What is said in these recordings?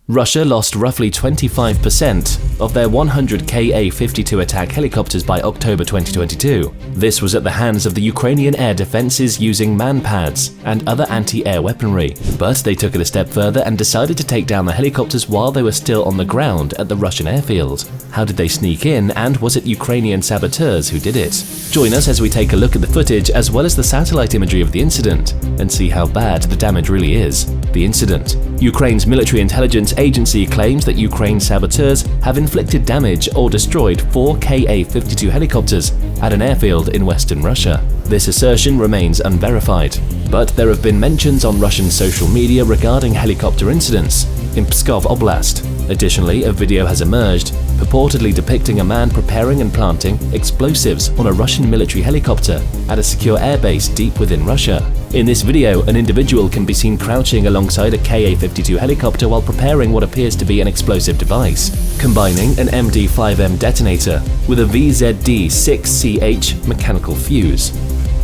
Russia lost roughly 25% of their 100 Ka-52 attack helicopters by October 2022. This was at the hands of the Ukrainian air defenses using man-pads and other anti-air weaponry. But they took it a step further and decided to take down the helicopters while they were still on the ground at the Russian airfield. How did they sneak in, and was it Ukrainian saboteurs who did it? Join us as we take a look at the footage as well as the satellite imagery of the incident and see how bad the damage really is. The incident. Ukraine's military intelligence agency claims that Ukraine's saboteurs have inflicted damage or destroyed 4 Ka-52 helicopters at an airfield in western Russia. This assertion remains unverified, but there have been mentions on Russian social media regarding helicopter incidents in Pskov Oblast. Additionally, a video has emerged purportedly depicting a man preparing and planting explosives on a Russian military helicopter at a secure airbase deep within Russia. In this video, an individual can be seen crouching alongside a Ka-52 helicopter while preparing what appears to be an explosive device, combining an MD5M detonator with a VZD-6CH mechanical fuse.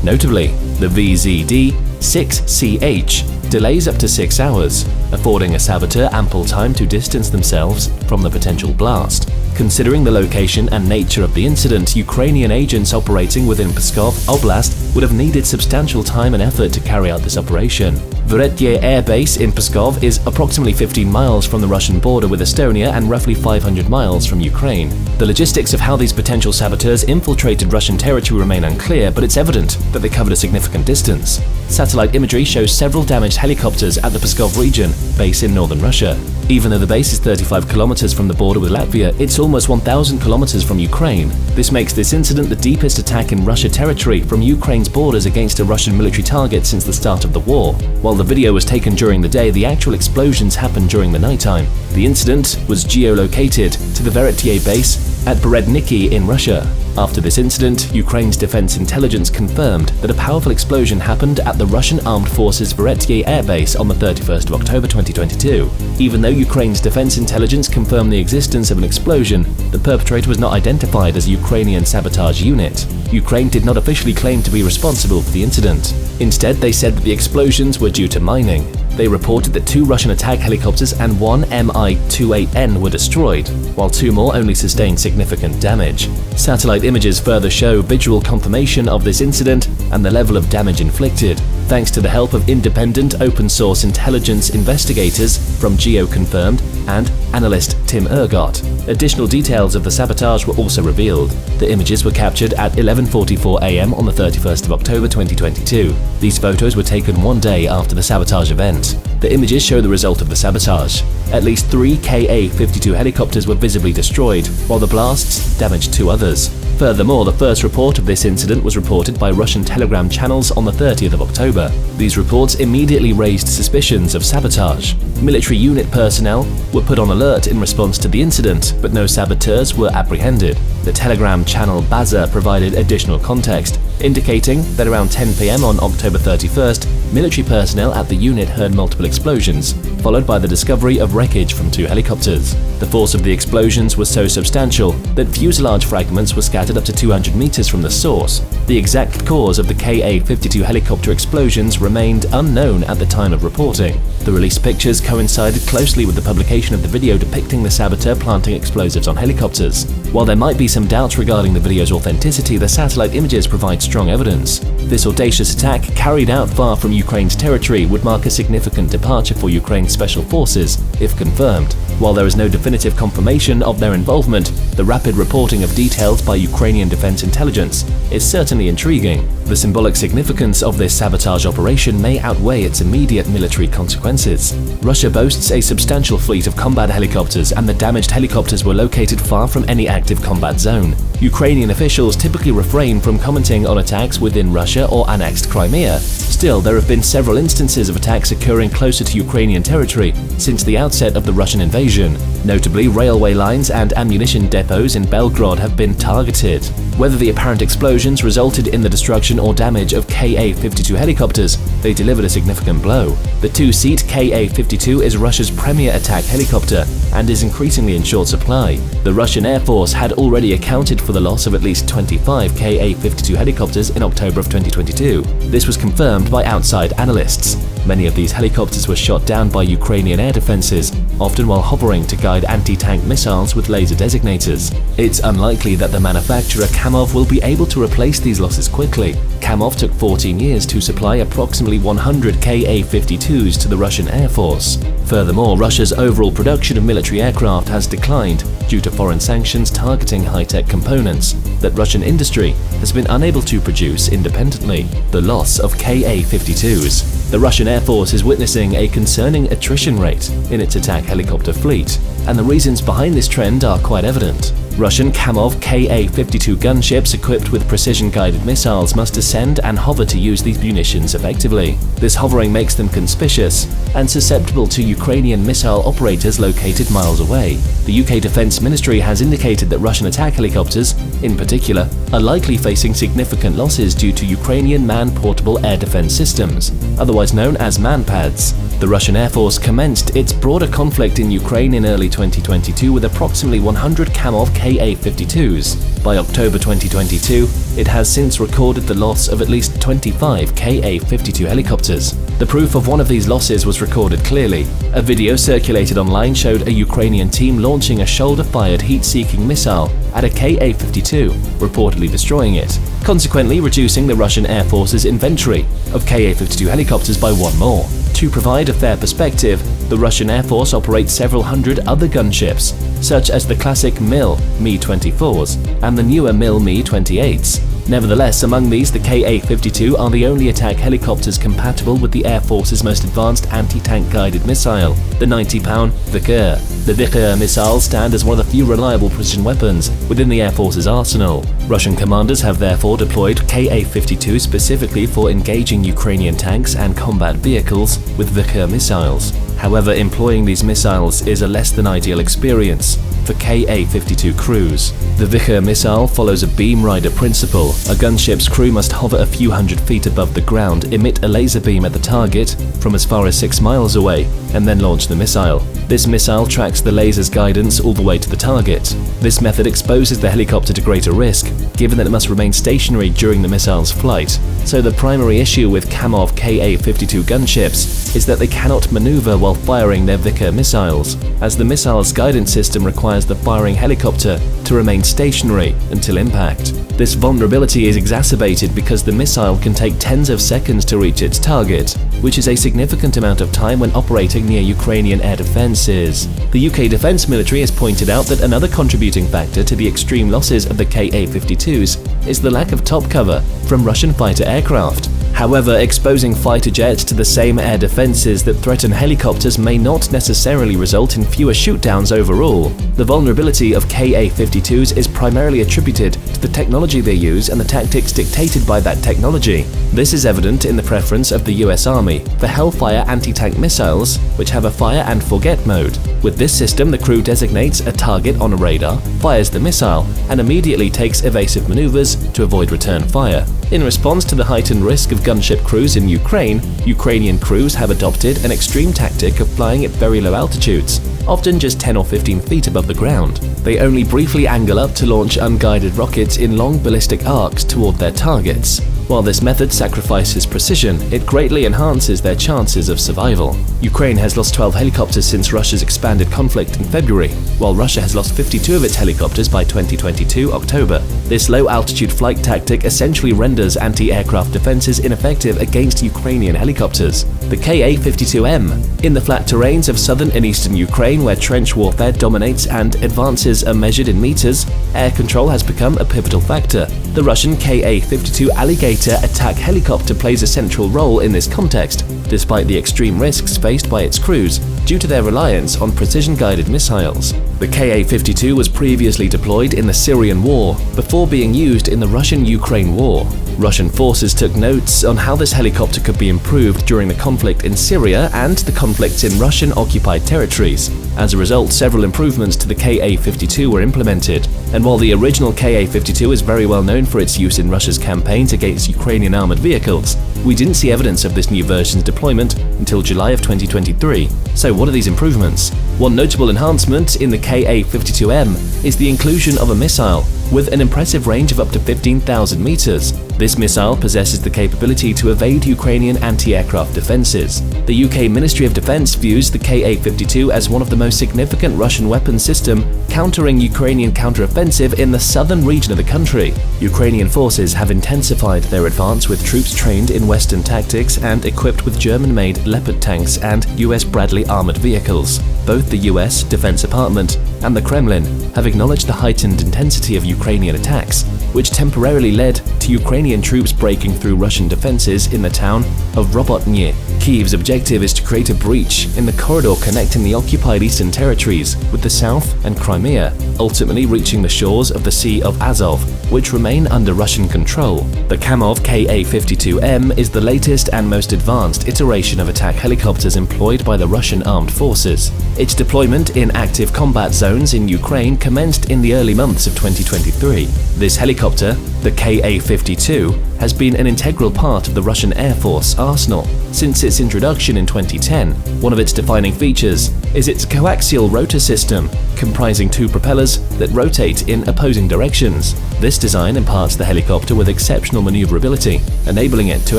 Notably, the VZD-6CH delays up to 6 hours, affording a saboteur ample time to distance themselves from the potential blast. Considering the location and nature of the incident, Ukrainian agents operating within Pskov Oblast would have needed substantial time and effort to carry out this operation. Veretye Air Base in Pskov is approximately 15 miles from the Russian border with Estonia and roughly 500 miles from Ukraine. The logistics of how these potential saboteurs infiltrated Russian territory remain unclear, but it's evident that they covered a significant distance. Satellite imagery shows several damaged helicopters at the Pskov region, base in northern Russia. Even though the base is 35 kilometers from the border with Latvia, it's almost 1,000 kilometers from Ukraine. This makes this incident the deepest attack in Russia territory from Ukraine's borders against a Russian military target since the start of the war. While the video was taken during the day, the actual explosions happened during the nighttime. The incident was geolocated to the Veretye base at Beredniki in Russia. After this incident, Ukraine's defense intelligence confirmed that a powerful explosion happened at the Russian Armed Forces Veretye Air Base on the 31st of October 2022. Even though Ukraine's defense intelligence confirmed the existence of an explosion, the perpetrator was not identified as a Ukrainian sabotage unit. Ukraine did not officially claim to be responsible for the incident. Instead, they said that the explosions were due to mining. They reported that 2 Russian attack helicopters and 1 Mi-28N were destroyed, while 2 more only sustained significant damage. Satellite images further show visual confirmation of this incident and the level of damage inflicted, thanks to the help of independent open-source intelligence investigators from GeoConfirmed and analyst Tim Ergott. Additional details of the sabotage were also revealed. The images were captured at 11:44 AM on the 31st of October 2022. These photos were taken one day after the sabotage event. The images show the result of the sabotage. At least 3 Ka-52 helicopters were visibly destroyed, while the blasts damaged 2 others. Furthermore, the first report of this incident was reported by Russian Telegram channels on the 30th of October. These reports immediately raised suspicions of sabotage. Military unit personnel were put on alert in response to the incident, but no saboteurs were apprehended. The Telegram channel Baza provided additional context, indicating that around 10 PM on October 31st, military personnel at the unit heard multiple explosions, followed by the discovery of wreckage from 2 helicopters. The force of the explosions was so substantial that fuselage fragments were scattered up to 200 meters from the source. The exact cause of the Ka-52 helicopter explosions remained unknown at the time of reporting. The released pictures coincided closely with the publication of the video depicting the saboteur planting explosives on helicopters. While there might be some doubts regarding the video's authenticity, the satellite images provide strong evidence. This audacious attack, carried out far from Ukraine's territory, would mark a significant departure for Ukraine's special forces, if confirmed. While there is no definitive confirmation of their involvement, the rapid reporting of details by Ukrainian defense intelligence is certainly intriguing. The symbolic significance of this sabotage operation may outweigh its immediate military consequences. Russia boasts a substantial fleet of combat helicopters, and the damaged helicopters were located far from any active combat zone. Ukrainian officials typically refrain from commenting on attacks within Russia or annexed Crimea. Still, there have been several instances of attacks occurring closer to Ukrainian territory since the outset of the Russian invasion. Notably, railway lines and ammunition depots in Belgrade have been targeted. Whether the apparent explosions resulted in the destruction or damage of Ka-52 helicopters, they delivered a significant blow. The 2-seat Ka-52 is Russia's premier attack helicopter and is increasingly in short supply. The Russian Air Force had already accounted for the loss of at least 25 Ka-52 helicopters in October of 2022. This was confirmed by outside analysts. Many of these helicopters were shot down by Ukrainian air defenses, often while hovering to guide anti-tank missiles with laser designators. It's unlikely that the manufacturer Kamov will be able to replace these losses quickly. Kamov took 14 years to supply approximately 100 Ka-52s to the Russian Air Force. Furthermore, Russia's overall production of military aircraft has declined due to foreign sanctions targeting high-tech components that Russian industry has been unable to produce independently. The loss of Ka-52s. The Russian Air Force is witnessing a concerning attrition rate in its attack helicopter fleet, and the reasons behind this trend are quite evident. Russian Kamov Ka-52 gunships equipped with precision-guided missiles must ascend and hover to use these munitions effectively. This hovering makes them conspicuous and susceptible to Ukrainian missile operators located miles away. The UK Defence Ministry has indicated that Russian attack helicopters, in particular, are likely facing significant losses due to Ukrainian man-portable air defence systems, otherwise known as MANPADS. The Russian Air Force commenced its broader conflict in Ukraine in early 2022 with approximately 100 Kamov Ka-52s. By October 2022, it has since recorded the loss of at least 25 Ka-52 helicopters. The proof of one of these losses was recorded clearly. A video circulated online showed a Ukrainian team launching a shoulder-fired heat-seeking missile at a Ka-52, reportedly destroying it, consequently reducing the Russian Air Force's inventory of Ka-52 helicopters by one more. To provide a fair perspective, the Russian Air Force operates several hundred other gunships, such as the classic MiL Mi-24s and the newer MiL Mi-28s. Nevertheless, among these, the Ka-52 are the only attack helicopters compatible with the Air Force's most advanced anti-tank guided missile, the 90-pound Vikhor. The Vikhor missiles stand as one of the few reliable precision weapons within the Air Force's arsenal. Russian commanders have therefore deployed Ka-52 specifically for engaging Ukrainian tanks and combat vehicles with Vikhor missiles. However, employing these missiles is a less than ideal experience for Ka-52 crews. The Vikhor missile follows a beam rider principle. A gunship's crew must hover a few hundred feet above the ground, emit a laser beam at the target from as far as 6 miles away, and then launch the missile. This missile tracks the laser's guidance all the way to the target. This method exposes the helicopter to greater risk, given that it must remain stationary during the missile's flight. So the primary issue with Kamov Ka-52 gunships is that they cannot maneuver while firing their Vikhor missiles, as the missile's guidance system requires the firing helicopter to remain stationary until impact. This vulnerability is exacerbated because the missile can take tens of seconds to reach its target, which is a significant amount of time when operating near Ukrainian air defences. The UK Defence Military has pointed out that another contributing factor to the extreme losses of the Ka-52s is the lack of top cover from Russian fighter aircraft. However, exposing fighter jets to the same air defenses that threaten helicopters may not necessarily result in fewer shootdowns overall. The vulnerability of Ka-52s is primarily attributed to the technology they use and the tactics dictated by that technology. This is evident in the preference of the US Army for Hellfire anti-tank missiles, which have a fire and forget mode. With this system, the crew designates a target on a radar, fires the missile, and immediately takes evasive maneuvers to avoid return fire. In response to the heightened risk of gunship crews in Ukraine, Ukrainian crews have adopted an extreme tactic of flying at very low altitudes, often just 10 or 15 feet above the ground. They only briefly angle up to launch unguided rockets in long ballistic arcs toward their targets. While this method sacrifices precision, it greatly enhances their chances of survival. Ukraine has lost 12 helicopters since Russia's expanded conflict in February, while Russia has lost 52 of its helicopters by 2022 October. This low-altitude flight tactic essentially renders anti-aircraft defenses ineffective against Ukrainian helicopters. The Ka-52M. In the flat terrains of southern and eastern Ukraine, where trench warfare dominates and advances are measured in meters, air control has become a pivotal factor. The Russian Ka-52 Alligator attack helicopter plays a central role in this context, despite the extreme risks faced by its crews due to their reliance on precision-guided missiles. The Ka-52 was previously deployed in the Syrian war before being used in the Russian-Ukraine war. Russian forces took notes on how this helicopter could be improved during the conflict in Syria and the conflicts in Russian-occupied territories. As a result, several improvements to the Ka-52 were implemented, and while the original Ka-52 is very well known for its use in Russia's campaigns against Ukrainian armored vehicles, we didn't see evidence of this new version's deployment until July of 2023. So what are these improvements? One notable enhancement in the Ka-52M is the inclusion of a missile with an impressive range of up to 15,000 meters. This missile possesses the capability to evade Ukrainian anti-aircraft defenses. The UK Ministry of Defense views the Ka-52 as one of the most significant Russian weapons system countering Ukrainian counteroffensive in the southern region of the country. Ukrainian forces have intensified their advance with troops trained in Western tactics and equipped with German-made Leopard tanks and US Bradley armored vehicles. Both the US Defense Department and the Kremlin have acknowledged the heightened intensity of Ukrainian attacks, which temporarily led to Ukrainian troops breaking through Russian defenses in the town of Robotny. Kyiv's objective is to create a breach in the corridor connecting the occupied eastern territories with the south and Crimea, ultimately reaching the shores of the Sea of Azov, which remain under Russian control. The Kamov Ka-52M is the latest and most advanced iteration of attack helicopters employed by the Russian armed forces. Its deployment in active combat zones in Ukraine commenced in the early months of 2023. This helicopter, the Ka-52, has been an integral part of the Russian Air Force arsenal since its introduction in 2010. One of its defining features is its coaxial rotor system, comprising two propellers that rotate in opposing directions. This design imparts the helicopter with exceptional maneuverability, enabling it to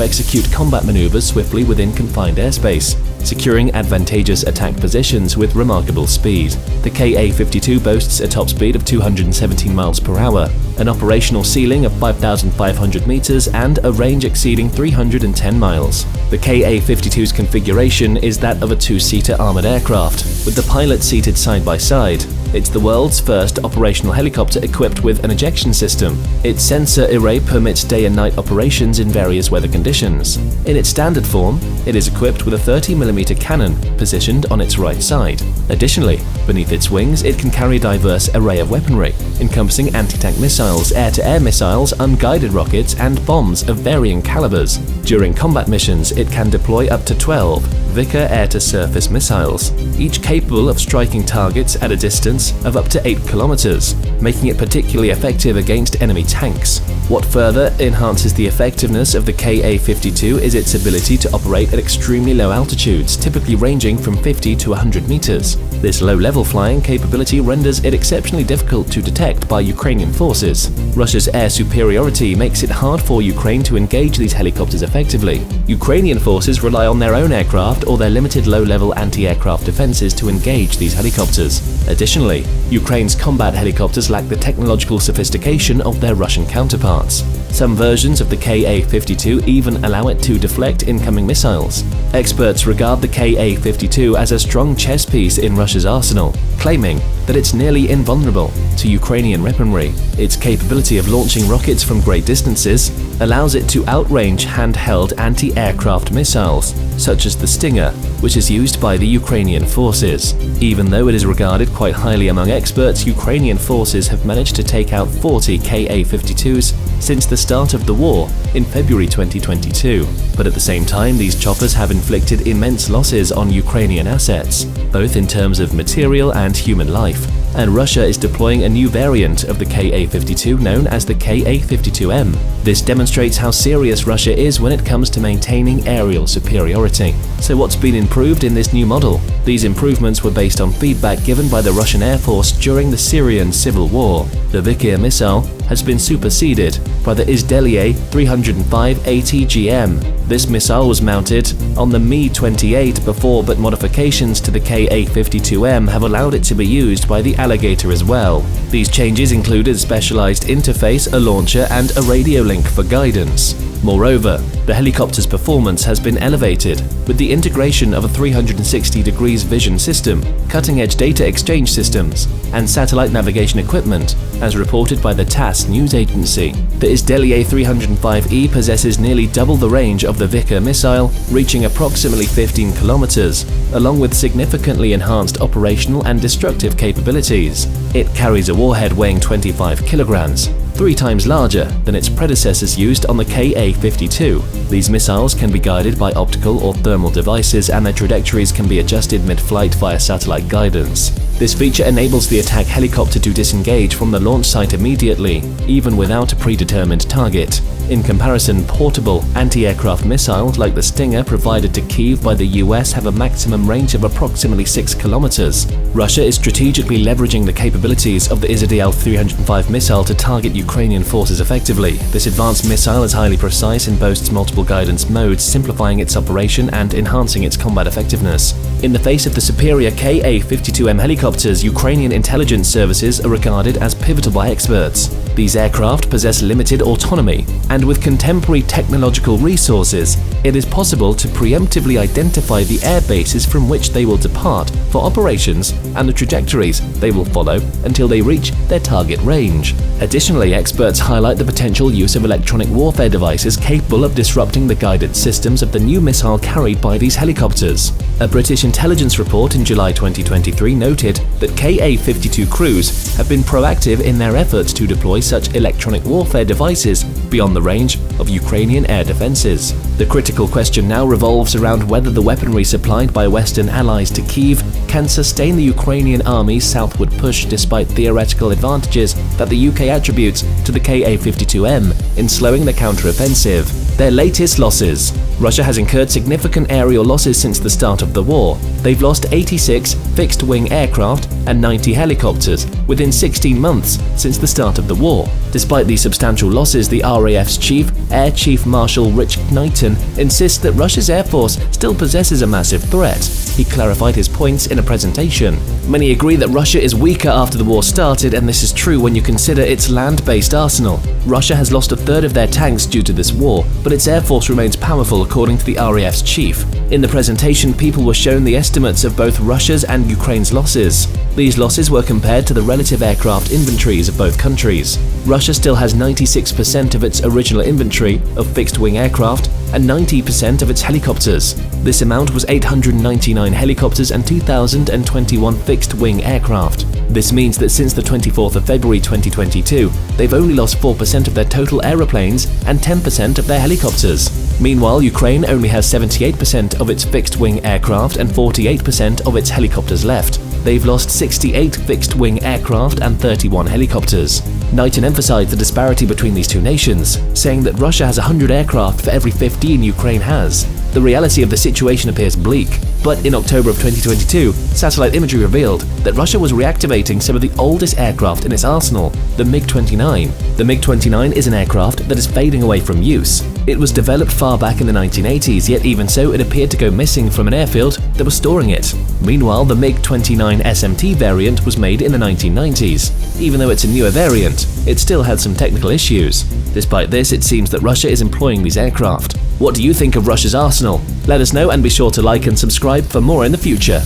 execute combat maneuvers swiftly within confined airspace, securing advantageous attack positions with remarkable speed. The Ka-52 boasts a top speed of 217 miles per hour, an operational ceiling of 5,500 meters, and a range exceeding 310 miles. The Ka-52's configuration is that of a two-seater armored aircraft, with the pilot seated side by side. It's the world's first operational helicopter equipped with an ejection system. Its sensor array permits day and night operations in various weather conditions. In its standard form, it is equipped with a 30mm cannon positioned on its right side. Additionally, beneath its wings, it can carry a diverse array of weaponry, encompassing anti-tank missiles, air-to-air missiles, unguided rockets, and bombs of varying calibers. During combat missions, it can deploy up to 12 Vickers air-to-surface missiles, each capable of striking targets at a distance of up to 8 kilometers, making it particularly effective against enemy tanks. What further enhances the effectiveness of the Ka-52 is its ability to operate at extremely low altitudes, typically ranging from 50 to 100 meters. This low-level flying capability renders it exceptionally difficult to detect by Ukrainian forces. Russia's air superiority makes it hard for Ukraine to engage these helicopters effectively. Ukrainian forces rely on their own aircraft or their limited low-level anti-aircraft defenses to engage these helicopters. Additionally, Ukraine's combat helicopters lack the technological sophistication of their Russian counterparts. Some versions of the Ka-52 even allow it to deflect incoming missiles. Experts regard the Ka-52 as a strong chess piece in Russia's arsenal, claiming that it's nearly invulnerable to Ukrainian weaponry. Its capability of launching rockets from great distances allows it to outrange handheld anti-aircraft missiles, such as the Stinger, which is used by the Ukrainian forces. Even though it is regarded quite highly among experts, Ukrainian forces have managed to take out 40 Ka-52s since the start of the war in February 2022. But at the same time, these choppers have inflicted immense losses on Ukrainian assets, both in terms of material and human life. And Russia is deploying a new variant of the Ka-52 known as the Ka-52M. This demonstrates how serious Russia is when it comes to maintaining aerial superiority. So what's been improved in this new model? These improvements were based on feedback given by the Russian Air Force during the Syrian civil war. The Vickers missile has been superseded by the Izdeliye 305 ATGM. This missile was mounted on the Mi-28 before, but modifications to the Ka-52M have allowed it to be used by the Alligator as well. These changes included a specialized interface, a launcher, and a radio link for guidance. Moreover, the helicopter's performance has been elevated with the integration of a 360 degrees vision system, cutting-edge data exchange systems, and satellite navigation equipment, as reported by the TASS news agency. The Izdeliye 305E possesses nearly double the range of the Vickers missile, reaching approximately 15 kilometers, along with significantly enhanced operational and destructive capabilities. It carries a warhead weighing 25 kilograms, 3 times larger than its predecessors used on the Ka-52. These missiles can be guided by optical or thermal devices, and their trajectories can be adjusted mid-flight via satellite guidance. This feature enables the attack helicopter to disengage from the launch site immediately, even without a predetermined target. In comparison, portable anti-aircraft missiles like the Stinger provided to Kyiv by the US have a maximum range of approximately 6 kilometers. Russia is strategically leveraging the capabilities of the Izyum-305 missile to target Ukrainian forces effectively. This advanced missile is highly precise and boasts multiple guidance modes, simplifying its operation and enhancing its combat effectiveness. In the face of the superior Ka-52M helicopters, Ukrainian intelligence services are regarded as pivotal by experts. These aircraft possess limited autonomy, and with contemporary technological resources, it is possible to preemptively identify the air bases from which they will depart for operations and the trajectories they will follow until they reach their target range. Additionally, experts highlight the potential use of electronic warfare devices capable of disrupting the guidance systems of the new missile carried by these helicopters. A British intelligence report in July 2023 noted that Ka-52 crews have been proactive in their efforts to deploy such electronic warfare devices beyond the range of Ukrainian air defenses. The critical question now revolves around whether the weaponry supplied by Western allies to Kyiv can sustain the Ukrainian army's southward push despite theoretical advantages that the UK attributes to the Ka-52M in slowing the counteroffensive. Their latest losses. Russia has incurred significant aerial losses since the start of the war. They've lost 86 fixed-wing aircraft and 90 helicopters within 16 months since the start of the war. Despite these substantial losses, the RAF's chief, Air Chief Marshal Rich Knighton, insists that Russia's air force still possesses a massive threat. He clarified his points in a presentation. Many agree that Russia is weaker after the war started, and this is true when you consider its land-based arsenal. Russia has lost a third of their tanks due to this war, but its air force remains powerful, according to the RAF's chief. In the presentation, people were shown the estimates of both Russia's and Ukraine's losses. These losses were compared to the relative aircraft inventories of both countries. Russia still has 96% of its original inventory of fixed-wing aircraft and 90% of its helicopters. This amount was 899 helicopters and 2,021 fixed-wing aircraft. This means that since the 24th of February 2022, they've only lost 4% of their total aeroplanes and 10% of their helicopters. Meanwhile, Ukraine only has 78% of its fixed-wing aircraft and 48% of its helicopters left. They've lost 68 fixed-wing aircraft and 31 helicopters. Knighton emphasized the disparity between these two nations, saying that Russia has 100 aircraft for every 15 Ukraine has. The reality of the situation appears bleak, but in October of 2022, satellite imagery revealed that Russia was reactivating some of the oldest aircraft in its arsenal, the MiG-29. The MiG-29 is an aircraft that is fading away from use. It was developed far back in the 1980s, yet even so it appeared to go missing from an airfield that was storing it. Meanwhile, the MiG-29 SMT variant was made in the 1990s. Even though it's a newer variant, it still had some technical issues. Despite this, it seems that Russia is employing these aircraft. What do you think of Russia's arsenal? Let us know and be sure to like and subscribe for more in the future.